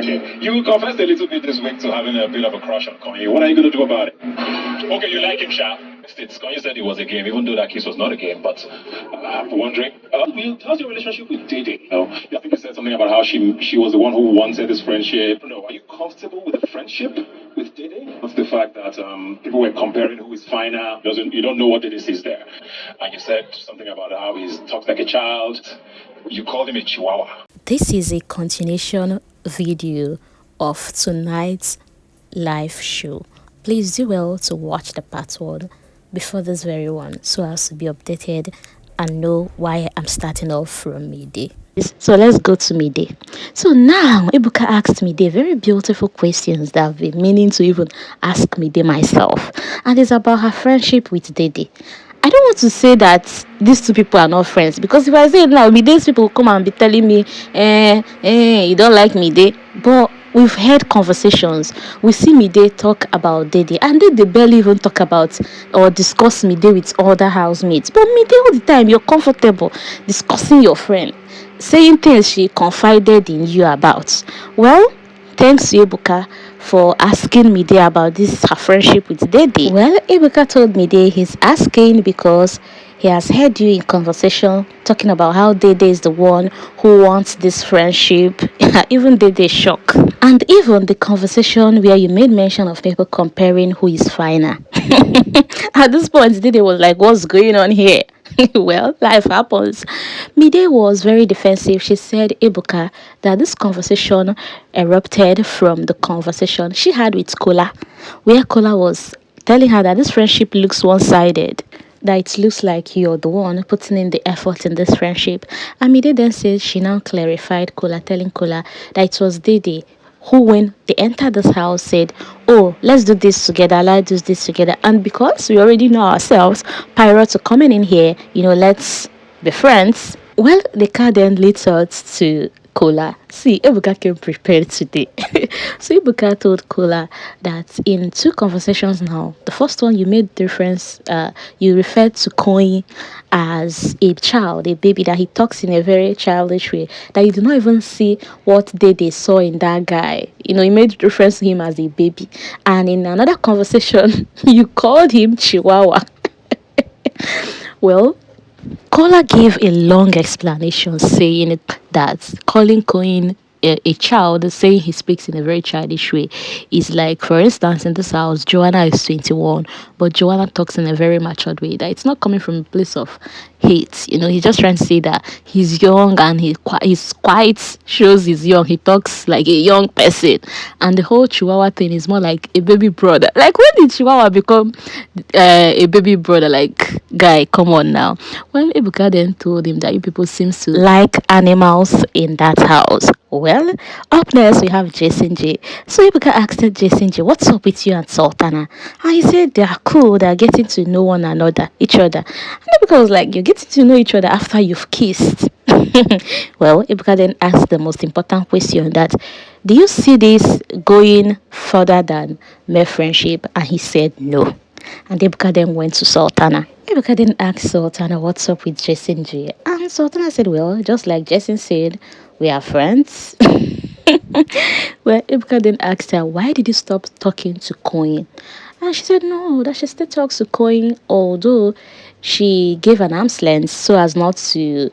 Okay, you confessed a little bit this week to having a bit of a crush on Kanye. What are you going to do about it? Okay, you like him, Sha. Kanye said it was a game, even though that kiss was not a game. But I'm wondering, how's your relationship with Dede? No, I think you said something about how she was the one who wanted this friendship. No, are you comfortable with the friendship with Dede? What's the fact that people were comparing who is finer? You don't know what Dede is there. And you said something about how he talks like a child. You called him a chihuahua. This is a continuation video of tonight's live show. Please do well to watch the part 1 before this very one so as to be updated and know why I'm starting off from Midday. So let's go to Midday. So now Ebuka asked Midday very beautiful questions that I've been meaning to even ask Midday myself, and it's about her friendship with Dede. I don't want to say that these two people are not friends, because if I say it now, Midday's people will come and be telling me, you don't like Midday. But we've heard conversations. We see Midday talk about Dede, and they barely even talk about or discuss Midday with other housemates. But Midday, all the time, you're comfortable discussing your friend, saying things she confided in you about. Well, thanks to Ebuka for asking Midday about this her friendship with Dede. Well, Ebuka told Midday he's asking because he has heard you in conversation talking about how Dede is the one who wants this friendship. Even Dede shocked. And even the conversation where you made mention of people comparing who is finer. At this point, Dede was like, what's going on here? Well, life happens. Midday was very defensive. She said, Ebuka, that this conversation erupted from the conversation she had with Kola, where Kola was telling her that this friendship looks one-sided, that it looks like you're the one putting in the effort in this friendship. And Midday then said she now clarified Kola, telling Kola that it was Dede who, when they entered this house, said, oh, let's do this together, let's do this together. And because we already know ourselves, pirates are coming in here, let's be friends. Well, the car then leads us to Kola. See, Ebuka came prepared today. So Ebuka told Kola that in 2 conversations now, the first one you made reference, you referred to Coin as a child, a baby, that he talks in a very childish way, that you do not even see what they saw in that guy. You made reference to him as a baby. And in another conversation, you called him Chihuahua. Well, Kola gave a long explanation saying that calling Coin a child, saying he speaks in a very childish way, is like, for instance, in this house, Joanna is 21, but Joanna talks in a very matured way, that it's not coming from a place of hate. He's just trying to say that he's young and he's quite shows he's young. He talks like a young person, and the whole Chihuahua thing is more like a baby brother. Like, when did Chihuahua become a baby brother? Like, guy, come on now. Well, Ebuka then told him that you people seems to like animals in that house. Well, up next we have Jason J. So Ebuka asked Jason J, what's up with you and Sultana? And he said they are cool, they are getting to know one another, each other. And Ebuka was like, you're getting to know each other after you've kissed. Well, Ebuka then asked the most important question, that do you see this going further than mere friendship? And he said no. And Ebuka then went to Sultana. Ebuka then asked Sultana, what's up with Jason J? And Sultana said, well, just like Jason said, we are friends. Well, Ebuka then asked her, why did you stop talking to Coin? And she said, no, that she still talks to Coin, although she gave an arm's length so as not to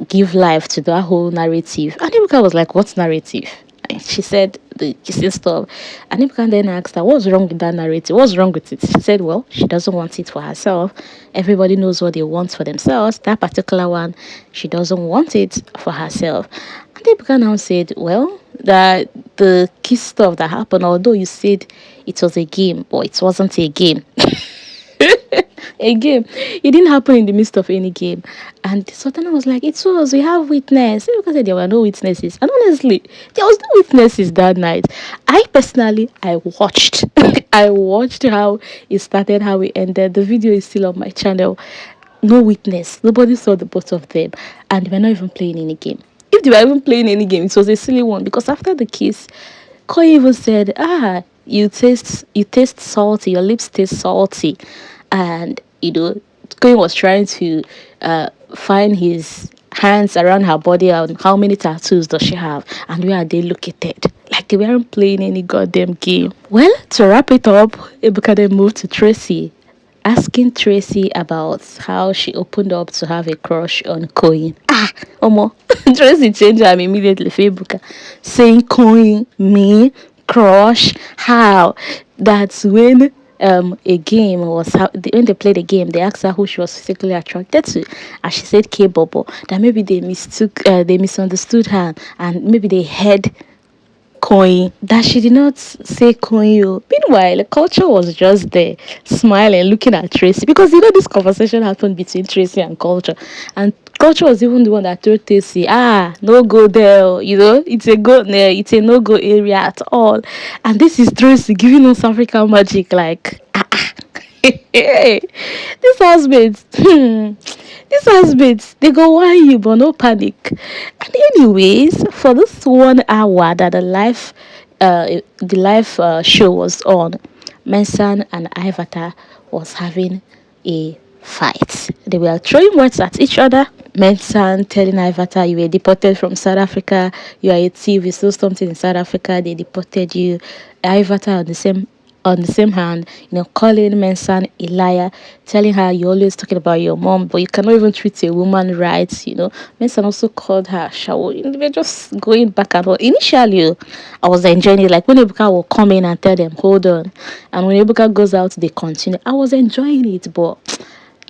give life to that whole narrative. And Ebuka was like, what narrative? And she said, the kissing stuff. And Ebuka then asked her, what's wrong with that narrative? What's wrong with it? She said, well, she doesn't want it for herself. Everybody knows what they want for themselves. That particular one, she doesn't want it for herself. And Ebuka now said, well, that the kiss stuff that happened, although you said it was a game, but it wasn't a game. A game. It didn't happen in the midst of any game. And Sultana was like, it was, we have witness. Because there were no witnesses. And honestly, there was no witnesses that night. I personally, I watched. I watched how it started, how it ended. The video is still on my channel. No witness. Nobody saw the both of them. And they were not even playing any game. If they were even playing any game, it was a silly one. Because after the kiss, Koi even said, you taste salty. Your lips taste salty. And Koi was trying to find his hands around her body and how many tattoos does she have and where are they located. Like they weren't playing any goddamn game. Well, to wrap it up, Ebuka then moved to Tracy, asking Tracy about how she opened up to have a crush on Coin. Ah, Omo. Tracy changed her immediately for Ebuka, saying Coin, me, crush, how? That's when a game was when they played a game, they asked her who she was physically attracted to, and she said K Bobo. That maybe they misunderstood her, and maybe they heard coin, that she did not say coin. Oh. Meanwhile, culture was just there, smiling, looking at Tracy, because this conversation happened between Tracy and culture, and culture was even the one that told Tracy, no go there. Oh. It's a no go area at all, and this is Tracy giving us African magic, like this husband, these husbands, they go why you, but no panic. And anyways, for this 1 hour that the live show was on, Mensan and Ivata was having a fight. They were throwing words at each other. Mensan telling Ivata, you were deported from South Africa, you are a thief, you stole something in South Africa, they deported you. Ivata on the same hand, calling Mensan a liar, telling her you're always talking about your mom, but you cannot even treat a woman right. Mensan also called her shower. They were just going back and forth. Initially, I was enjoying it. Like when Ebuka will come in and tell them, hold on. And when Ebuka goes out, they continue. I was enjoying it, but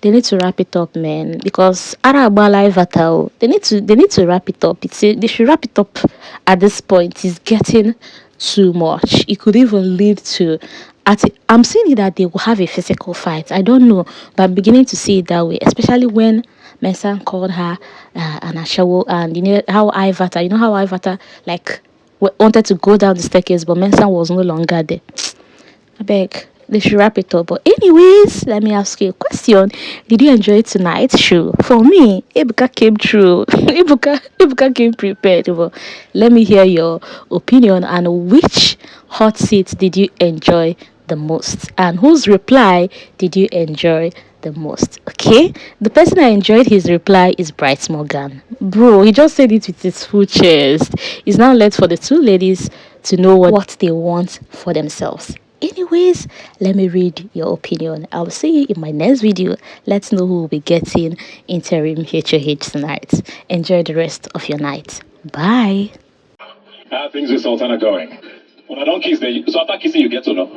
they need to wrap it up, man. Because Araba Live Atao, they need to wrap it up. They should wrap it up at this point. It's getting too much. It could even lead to I'm seeing it that they will have a physical fight. I don't know, but I'm beginning to see it that way, especially when Mensan called her an Ashawo, and how Ivata like wanted to go down the staircase, but Mensan was no longer there. I beg, they should wrap it up. But anyways, let me ask you a question. Did you enjoy tonight's show? For me, Ebuka came through. Ebuka came prepared. But let me hear your opinion, and which hot seat did you enjoy the most? And whose reply did you enjoy the most? Okay? The person I enjoyed his reply is Bright Morgan. Bro, he just said it with his full chest. It's now left for the two ladies to know what they want for themselves. Anyways, let me read your opinion. I'll see you in my next video. Let's know who will be getting interim HOH tonight. Enjoy the rest of your night. Bye. How are things with Sultana going? When I don't kiss, so after kissing, you get to know.